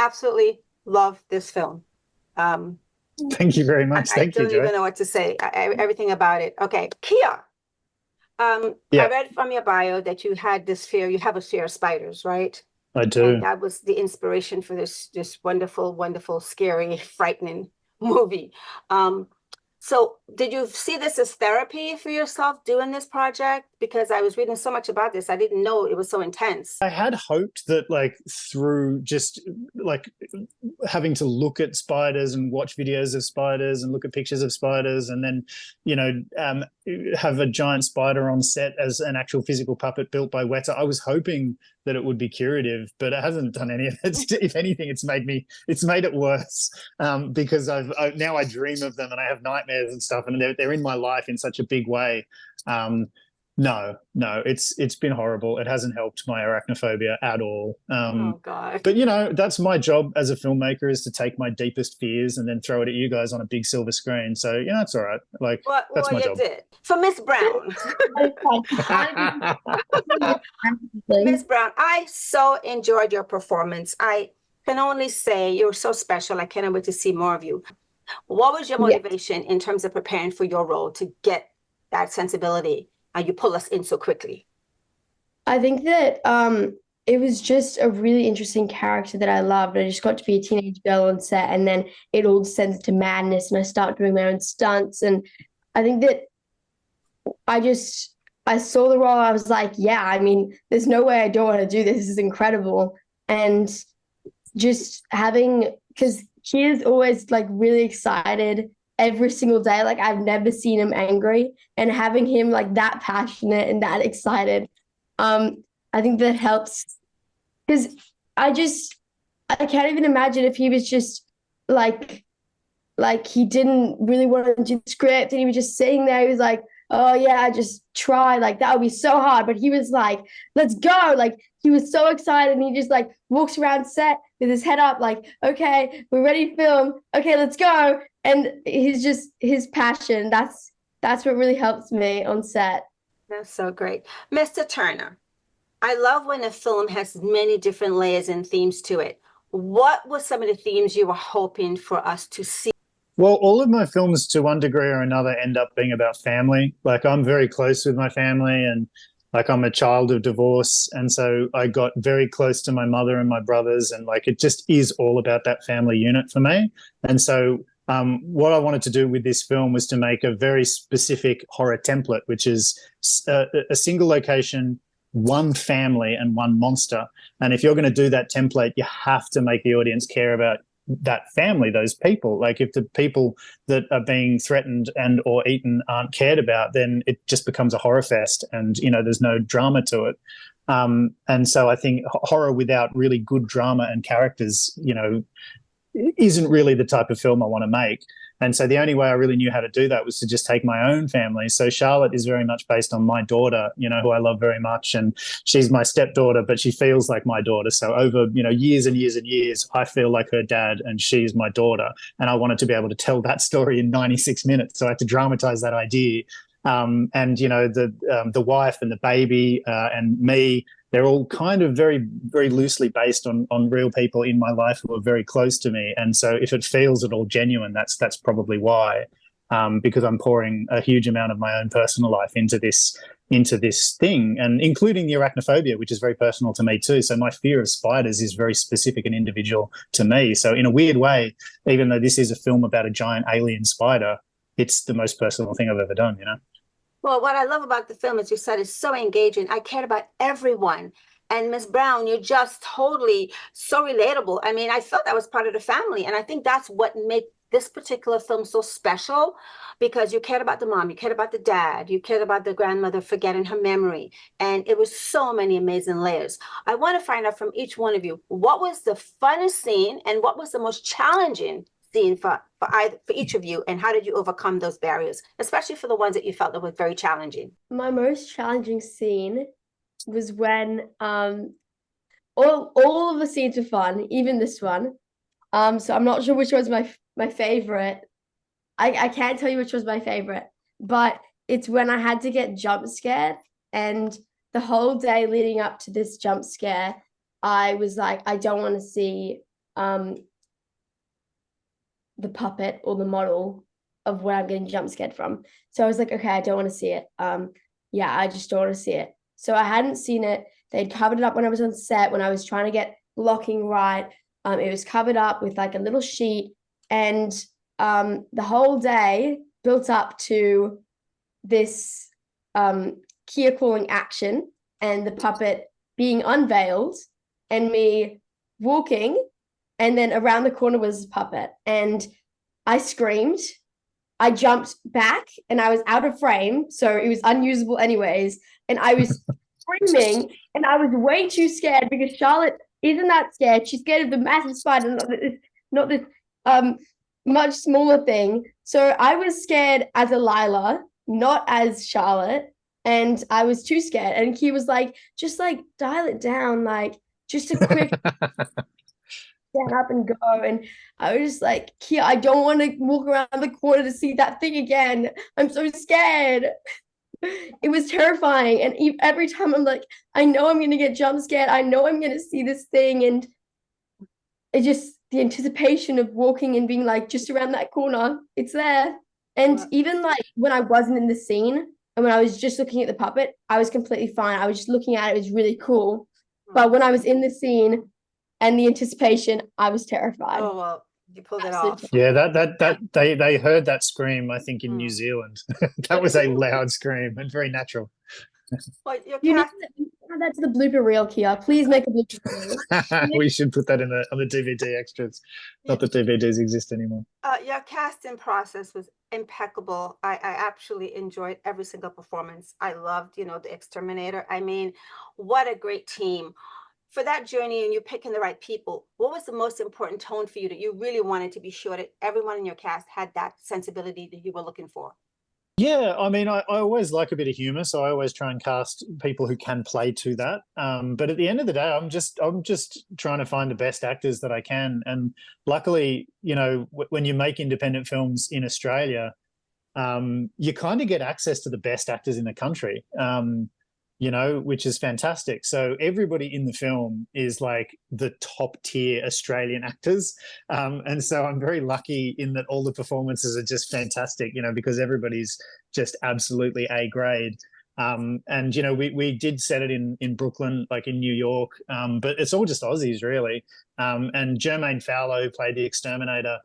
absolutely love this film. Thank you very much. I Thank you, don't Joy. even know what to say. Everything about it. Okay, Kiah. I Yeah, read from your bio that you had this fear. You have a fear of spiders, right? I And do. that was the inspiration for this wonderful, wonderful, scary, frightening movie. Um, so did you see this as therapy for yourself doing this project? Because I was reading so much about this, I didn't know it was so intense. I had hoped that, like, through just like having to look at spiders and watch videos of spiders and look at pictures of spiders, and then, you know, have a giant spider on set as an actual physical puppet built by WETA. I was hoping that it would be curative, but it hasn't done any of it. If anything, it's made it worse, because now I dream of them and I have nightmares and stuff, and they're in my life in such a big way. No, it's been horrible. It hasn't helped my arachnophobia at all. Oh God. But you know, that's my job as a filmmaker, is to take my deepest fears and then throw it at you guys on a big silver screen. So you know, it's all right. Like, that's Well, my you job. did. For Miss Browne. Miss Browne, I so enjoyed your performance. I can only say you're so special. I can't wait to see more of you. What was your Yeah. motivation in terms of preparing for your role to get that sensibility and you pull us in so quickly? I think that it was just a really interesting character that I loved. I just got to be a teenage girl on set, and then it all descends to madness, and I start doing my own stunts. And I think that I saw the role. I was like, yeah, I mean, there's no way I don't want to do this. This is incredible. And just having, because he is always like really excited every single day. Like, I've never seen him angry, and having him like that passionate and that excited, I think that helps, because I can't even imagine if he was just like he didn't really want to do the script and he was just sitting there. He was like, oh yeah, just try, like that would be so hard. But he was like, let's go. Like, he was so excited, and he just like walks around set with his head up, like, okay, we're ready to film. Okay, let's go. And he's just, his passion, that's what really helps me on set. That's so great. Mr. Turner, I love when a film has many different layers and themes to it. What were some of the themes you were hoping for us to see? Well, all of my films, to one degree or another, end up being about family. Like, I'm very close with my family, and like, I'm a child of divorce, and so I got very close to my mother and my brothers, and like, it just is all about that family unit for me. And so what I wanted to do with this film was to make a very specific horror template, which is a single location, one family, and one monster. And if you're going to do that template, you have to make the audience care about that family, those people. Like, if the people that are being threatened and or eaten aren't cared about, then it just becomes a horror fest, and you know, there's no drama to it. And so I think horror without really good drama and characters, you know, isn't really the type of film I want to make. And so the only way I really knew how to do that was to just take my own family. So Charlotte is very much based on my daughter, you know, who I love very much. And she's my stepdaughter, but she feels like my daughter. So over, you know, years and years and years, I feel like her dad and she's my daughter. And I wanted to be able to tell that story in 96 minutes. So I had to dramatize that idea. And, you know, the wife and the baby and me, they're all kind of very, very loosely based on real people in my life who are very close to me. And so if it feels at all genuine, that's probably why, because I'm pouring a huge amount of my own personal life into this thing, and including the arachnophobia, which is very personal to me too. So my fear of spiders is very specific and individual to me. So in a weird way, even though this is a film about a giant alien spider, it's the most personal thing I've ever done, you know? Well, what I love about the film, as you said, is so engaging. I cared about everyone. And Miss Browne, you're just totally so relatable. I mean, I felt I was part of the family. And I think that's what made this particular film so special, because you cared about the mom, you cared about the dad, you cared about the grandmother forgetting her memory. And it was so many amazing layers. I want to find out from each one of you, what was the funnest scene and what was the most challenging scene for each of you, and how did you overcome those barriers, especially for the ones that you felt that were very challenging? My most challenging scene was when all of the scenes were fun, even this one. So I'm not sure which was my favorite. I can't tell you which was my favorite, but it's when I had to get jump scared, and the whole day leading up to this jump scare, I was like, I don't want to see the puppet or the model of where I'm getting jump scared from. So I was like, okay, I don't want to see it. Yeah, I just don't want to see it. So I hadn't seen it. They'd covered it up when I was on set, when I was trying to get blocking right. It was covered up with like a little sheet, and the whole day built up to this Kiah calling action and the puppet being unveiled and me walking, and then around the corner was a puppet, and I screamed. I jumped back and I was out of frame, so it was unusable anyways, and I was screaming, and I was way too scared because Charlotte isn't that scared. She's scared of the massive spider, not this much smaller thing. So I was scared as Alyla, not as Charlotte, and I was too scared. And he was like, just like dial it down, like just a quick stand up and go. And I was just like, Kiah, I don't want to walk around the corner to see that thing again. I'm so scared. It was terrifying. And every time I'm like, I know I'm going to get jump scared. I know I'm going to see this thing. And it just, the anticipation of walking and being like, just around that corner, it's there. And even like when I wasn't in the scene and when I was just looking at the puppet, I was completely fine. I was just looking at it. It was really cool. But when I was in the scene and the anticipation, I was terrified. Oh, well, you pulled it off. Yeah, they heard that scream, I think, in New Zealand. That was a loud scream and very natural. Well, your You need cast, to add that to the blooper reel, Kiah. Please make a blooper reel. We should put that on the DVD extras. Not that DVDs exist anymore. your casting process was impeccable. I actually enjoyed every single performance. I loved, the exterminator. I mean, what a great team. For that journey and you're picking the right people, what was the most important tone for you that you really wanted to be sure that everyone in your cast had that sensibility that you were looking for? Yeah, I mean, I always like a bit of humor, so I always try and cast people who can play to that. But at the end of the day, I'm just trying to find the best actors that I can. And luckily, when you make independent films in Australia, you kind of get access to the best actors in the country. Which is fantastic. So everybody in the film is like the top tier Australian actors. And so I'm very lucky in that all the performances are just fantastic, because everybody's just absolutely A grade. And, we did set it in Brooklyn, like in New York, but it's all just Aussies, really. And Jermaine Fowler, who played the exterminator,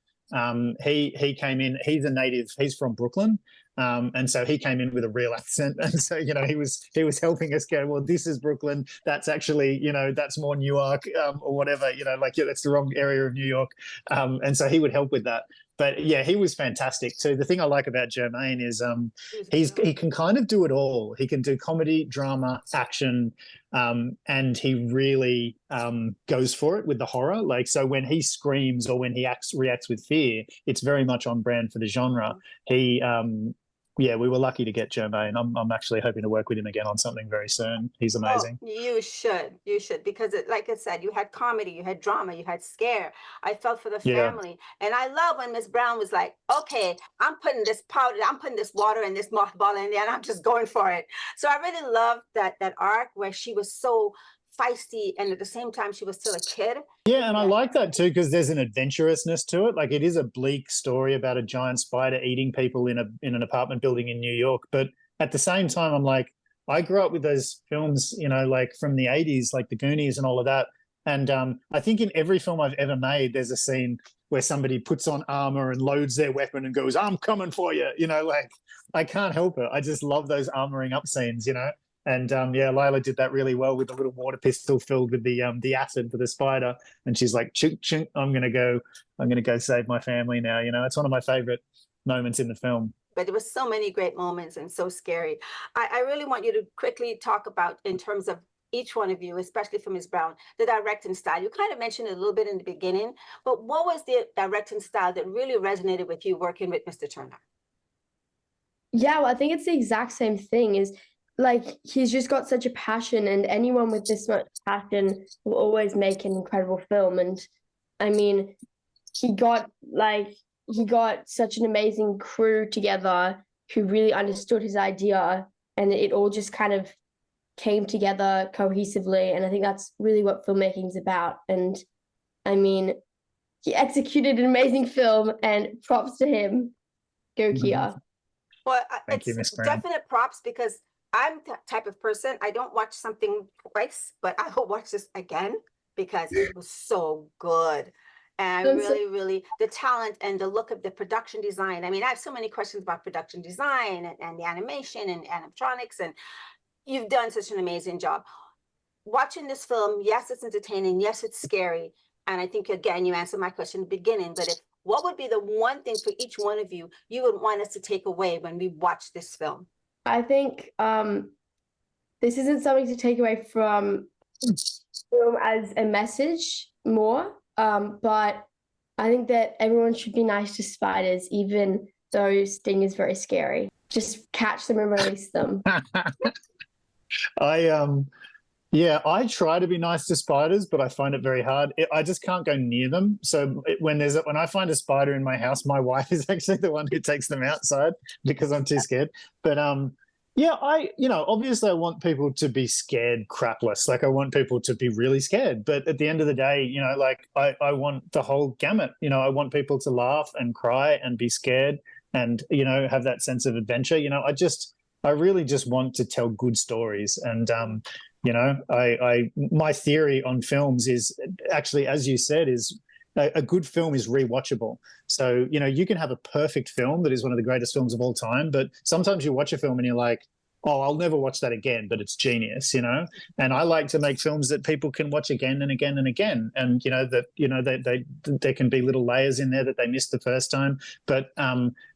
he came in, he's a native, he's from Brooklyn. And so he came in with a real accent, and so he was helping us go, well, this is Brooklyn, that's actually that's more Newark, or whatever, that's the wrong area of New York, and so he would help with that. But yeah, he was fantastic too. The thing I like about Jermaine is he can kind of do it all. He can do comedy, drama, action, and he really goes for it with the horror. Like, so when he screams or when he reacts with fear, it's very much on brand for the genre. Yeah, we were lucky to get Jermaine. I'm actually hoping to work with him again on something very soon. He's amazing. Oh, you should, because like I said, you had comedy, you had drama, you had scare. I felt for the family. And I love when Miss Browne was like, okay, I'm putting this powder, I'm putting this water and this mothball in there, and I'm just going for it. So I really loved that arc where she was so feisty and at the same time she was still a kid. Yeah, and I like that too, because there's an adventurousness to it. Like, it is a bleak story about a giant spider eating people in an apartment building in New York, but at the same time, I'm like, I grew up with those films, like from the 80s, like the Goonies and all of that. And I think in every film I've ever made, there's a scene where somebody puts on armor and loads their weapon and goes, I'm coming for you. Like, I can't help it. I just love those armoring up scenes, And Alyla did that really well with a little water pistol filled with the acid for the spider, and she's like, chink, chink, I'm gonna go save my family now. It's one of my favorite moments in the film. But there was so many great moments and so scary. I really want you to quickly talk about, in terms of each one of you, especially for Ms. Browne, the directing style. You kind of mentioned it a little bit in the beginning, but what was the directing style that really resonated with you working with Mr. Turner? Yeah, well, I think it's the exact same thing. Is like, he's just got such a passion, and anyone with this much passion will always make an incredible film. And I mean, he got such an amazing crew together who really understood his idea, and it all just kind of came together cohesively. And I think that's really what filmmaking is about. And I mean, he executed an amazing film, and props to him. Go Kiah. Well, Thank you, it's Miss Browne. definite props because I'm the type of person, I don't watch something twice, but I will watch this again because it was so good. And I'm so- really, the talent and the look of the production design. I mean, I have so many questions about production design and the animation and animatronics, and you've done such an amazing job. Watching this film, yes, it's entertaining, yes, it's scary. And I think, again, you answered my question in the beginning, but what would be the one thing for each one of you would want us to take away when we watch this film? I think this isn't something to take away from film as a message more, but I think that everyone should be nice to spiders, even though Sting is very scary. Just catch them and release them. I try to be nice to spiders, but I find it very hard. I just can't go near them. So when I find a spider in my house, my wife is actually the one who takes them outside because I'm too scared. But obviously I want people to be scared crapless. Like I want people to be really scared. But at the end of the day, I want the whole gamut. I want people to laugh and cry and be scared and, have that sense of adventure. I really just want to tell good stories. And, my theory on films is actually, as you said, is a good film is rewatchable. So, you can have a perfect film that is one of the greatest films of all time, but sometimes you watch a film and you're like, oh, I'll never watch that again, but it's genius, And I like to make films that people can watch again and again and again. And, there can be little layers in there that they missed the first time. But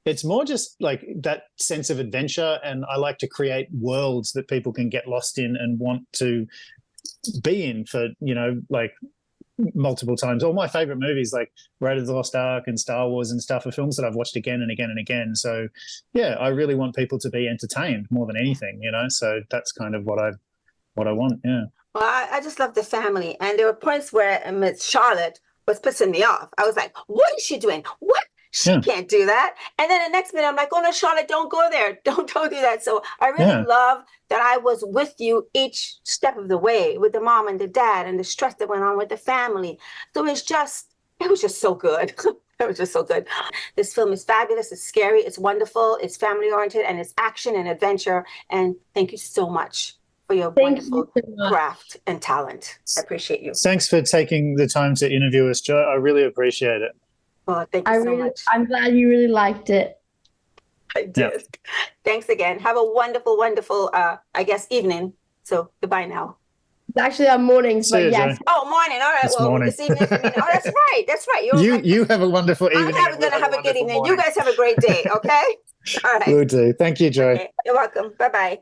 it's more just like that sense of adventure. And I like to create worlds that people can get lost in and want to be in for, multiple times. All my favorite movies like Raiders of the Lost Ark and Star Wars and stuff are films that I've watched again and again and again. So yeah, I really want people to be entertained more than anything, so that's kind of what I want. Yeah. Well, I just love the family. And there were points where Miss Charlotte was pissing me off. I was like, what is she doing? What? She can't do that. And then the next minute, I'm like, oh no, Charlotte, don't go there. Don't do that. So I really love that I was with you each step of the way with the mom and the dad and the stress that went on with the family. So it was just so good. It was just so good. This film is fabulous. It's scary. It's wonderful. It's family oriented and it's action and adventure. And thank you so much for your wonderful craft and talent. I appreciate you. Thanks for taking the time to interview us, Jo. I really appreciate it. Well, thank you so much. I'm glad you really liked it. I did. Yeah. Thanks again. Have a wonderful, wonderful, evening. So goodbye now. It's actually our mornings, but yes. Oh, morning. All right. Morning. This evening for me. Oh, that's right. That's right. You have a wonderful evening. I'm going to have a good evening. Morning. You guys have a great day. Okay. All right. Will do. Thank you, Jo. Okay. You're welcome. Bye-bye.